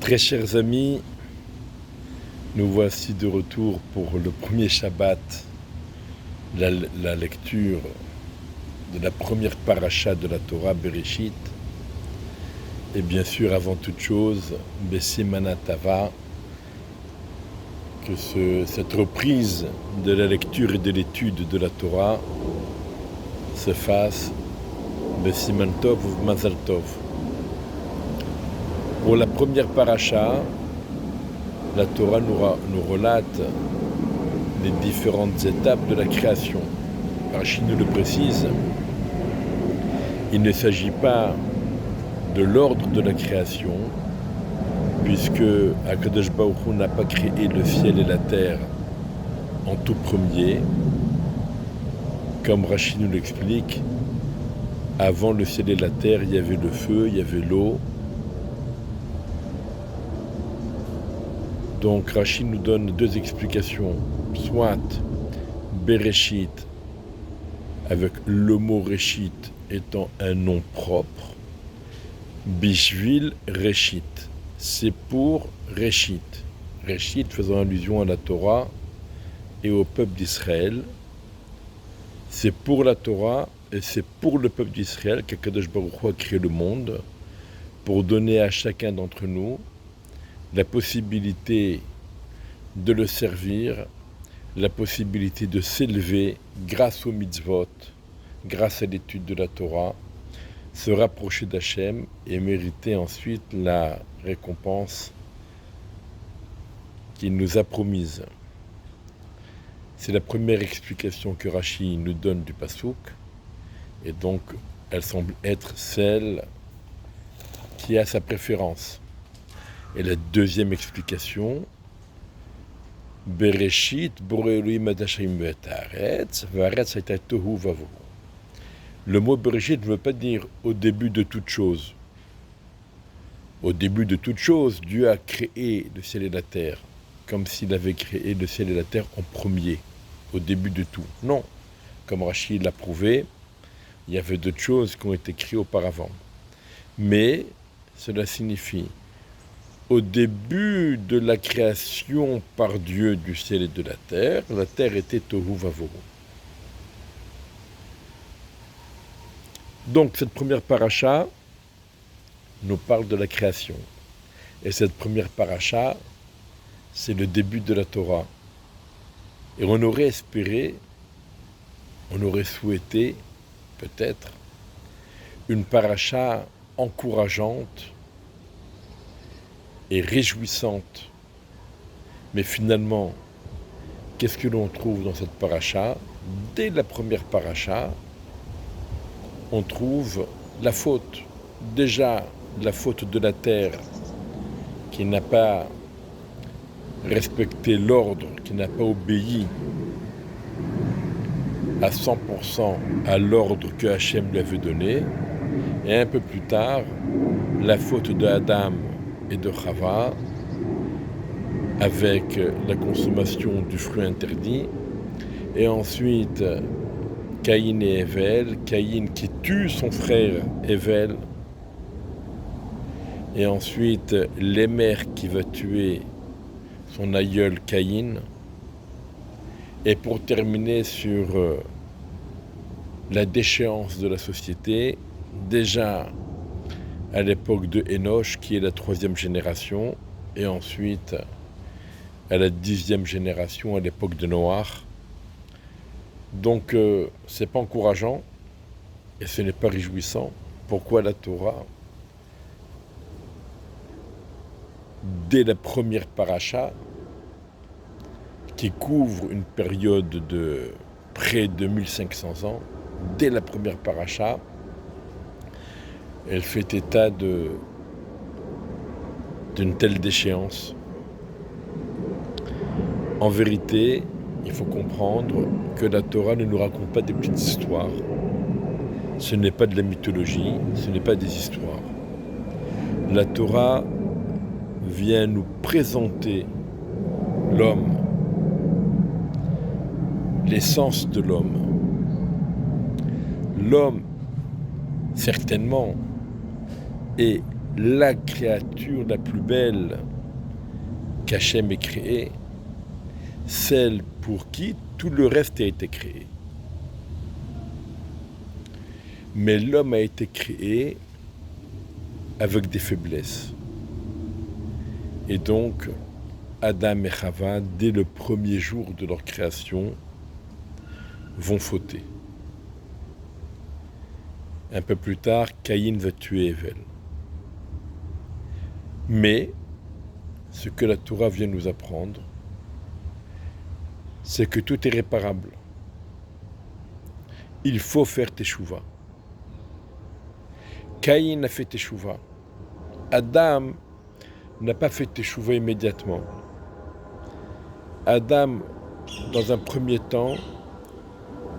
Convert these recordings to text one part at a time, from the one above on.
Très chers amis, nous voici de retour pour le premier Shabbat, la lecture de la première paracha de la Torah, Bereshit. Et bien sûr, avant toute chose, B'Simana Tova, que cette reprise de la lecture et de l'étude de la Torah se fasse B'Siman Tov ou Mazal Tov. Pour la première paracha, la Torah nous relate les différentes étapes de la création. Rashi nous le précise, il ne s'agit pas de l'ordre de la création, puisque Akadosh Baruch Hu n'a pas créé le ciel et la terre en tout premier. Comme Rashi nous l'explique, avant le ciel et la terre, il y avait le feu, il y avait l'eau. Donc Rashi nous donne deux explications, soit Bereshit, avec le mot Reshit étant un nom propre, Bishvil Reshit, c'est pour Reshit. Reshit faisant allusion à la Torah et au peuple d'Israël. C'est pour la Torah et c'est pour le peuple d'Israël qu'Akadosh Baruch Hu a créé le monde, pour donner à chacun d'entre nous la possibilité de le servir, la possibilité de s'élever grâce aux mitzvot, grâce à l'étude de la Torah, se rapprocher d'Hachem et mériter ensuite la récompense qu'il nous a promise. C'est la première explication que Rashi nous donne du Passouk, et donc elle semble être celle qui a sa préférence. Et la deuxième explication, Bereshit, Borei Elohim ad Hashem et haaretz, v'haaretz hayta tohu vavohu. Le mot Bereshit ne veut pas dire au début de toute chose. Au début de toute chose, Dieu a créé le ciel et la terre, comme s'il avait créé le ciel et la terre en premier, au début de tout. Non, comme Rashi l'a prouvé, il y avait d'autres choses qui ont été créées auparavant. Mais cela signifie au début de la création par Dieu du ciel et de la terre était tohu vavohu. Donc cette première paracha nous parle de la création. Et cette première paracha, c'est le début de la Torah. Et on aurait espéré, on aurait souhaité, peut-être, une paracha encourageante et réjouissante. Mais finalement, qu'est-ce que l'on trouve dans cette paracha? Dès la première paracha, on trouve la faute. Déjà, la faute de la terre qui n'a pas respecté l'ordre, qui n'a pas obéi à 100% à l'ordre que Hachem lui avait donné. Et un peu plus tard, la faute de Adam et de Chava, avec la consommation du fruit interdit, et ensuite Caïn et Hevel, Caïn qui tue son frère Hevel, et ensuite Lémer qui va tuer son aïeul Caïn, et pour terminer sur la déchéance de la société, déjà à l'époque de Enoch, qui est la 3e génération, et ensuite à la 10e génération, à l'époque de Noach. Donc, c'est pas encourageant, et ce n'est pas réjouissant. Pourquoi la Torah, dès la première paracha, qui couvre une période de près de 1500 ans, dès la première paracha, elle fait état d'une telle déchéance. En vérité, il faut comprendre que la Torah ne nous raconte pas des petites histoires. Ce n'est pas de la mythologie, ce n'est pas des histoires. La Torah vient nous présenter l'homme, l'essence de l'homme. L'homme, certainement, est la créature la plus belle qu'Hachem ait créée, celle pour qui tout le reste a été créé. Mais l'homme a été créé avec des faiblesses. Et donc, Adam et Chava, dès le premier jour de leur création, vont fauter. Un peu plus tard, Caïn va tuer Hevel. Mais, ce que la Torah vient nous apprendre, c'est que tout est réparable. Il faut faire teshuva. Caïn a fait teshuva. Adam n'a pas fait teshuva immédiatement. Adam, dans un premier temps,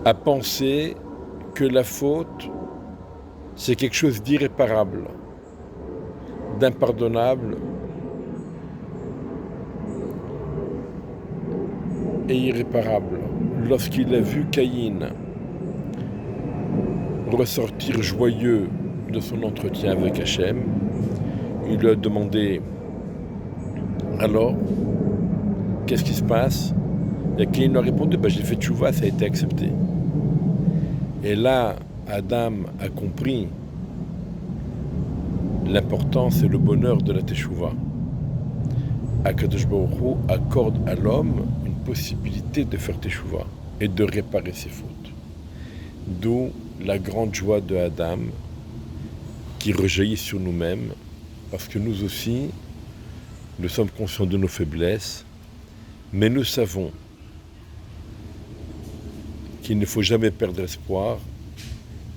a pensé que la faute, c'est quelque chose d'irréparable, d'impardonnable et irréparable. Lorsqu'il a vu Caïn ressortir joyeux de son entretien avec Hachem, il lui a demandé « Alors, qu'est-ce qui se passe ?» Et Caïn lui a répondu « J'ai fait tchouva, ça a été accepté. » Et là, Adam a compris l'importance et le bonheur de la teshuva. Akadosh Baruch Hu accorde à l'homme une possibilité de faire teshuva et de réparer ses fautes. D'où la grande joie de Adam qui rejaillit sur nous-mêmes, parce que nous aussi, nous sommes conscients de nos faiblesses, mais nous savons qu'il ne faut jamais perdre espoir,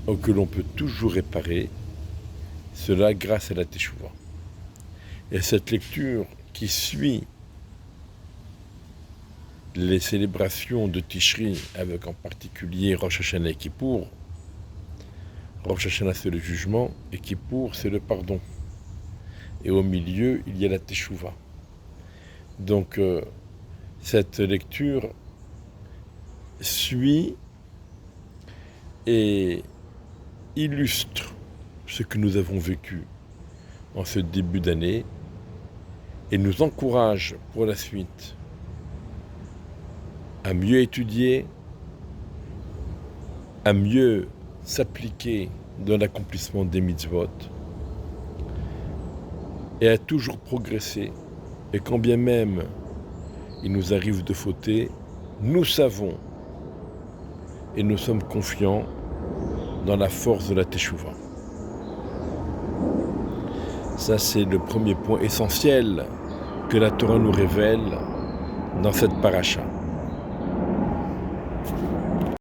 ou que l'on peut toujours réparer, cela grâce à la teshuva. Et cette lecture qui suit les célébrations de Tishri, avec en particulier Rosh Hashanah et Kippour. Rosh Hashanah, c'est le jugement, et Kippour, c'est le pardon. Et au milieu, il y a la teshuva. Donc, cette lecture suit et illustre ce que nous avons vécu en ce début d'année et nous encourage pour la suite à mieux étudier, à mieux s'appliquer dans l'accomplissement des mitzvot et à toujours progresser. Et quand bien même il nous arrive de fauter, nous savons et nous sommes confiants dans la force de la teshuva. Ça, c'est le premier point essentiel que la Torah nous révèle dans cette paracha.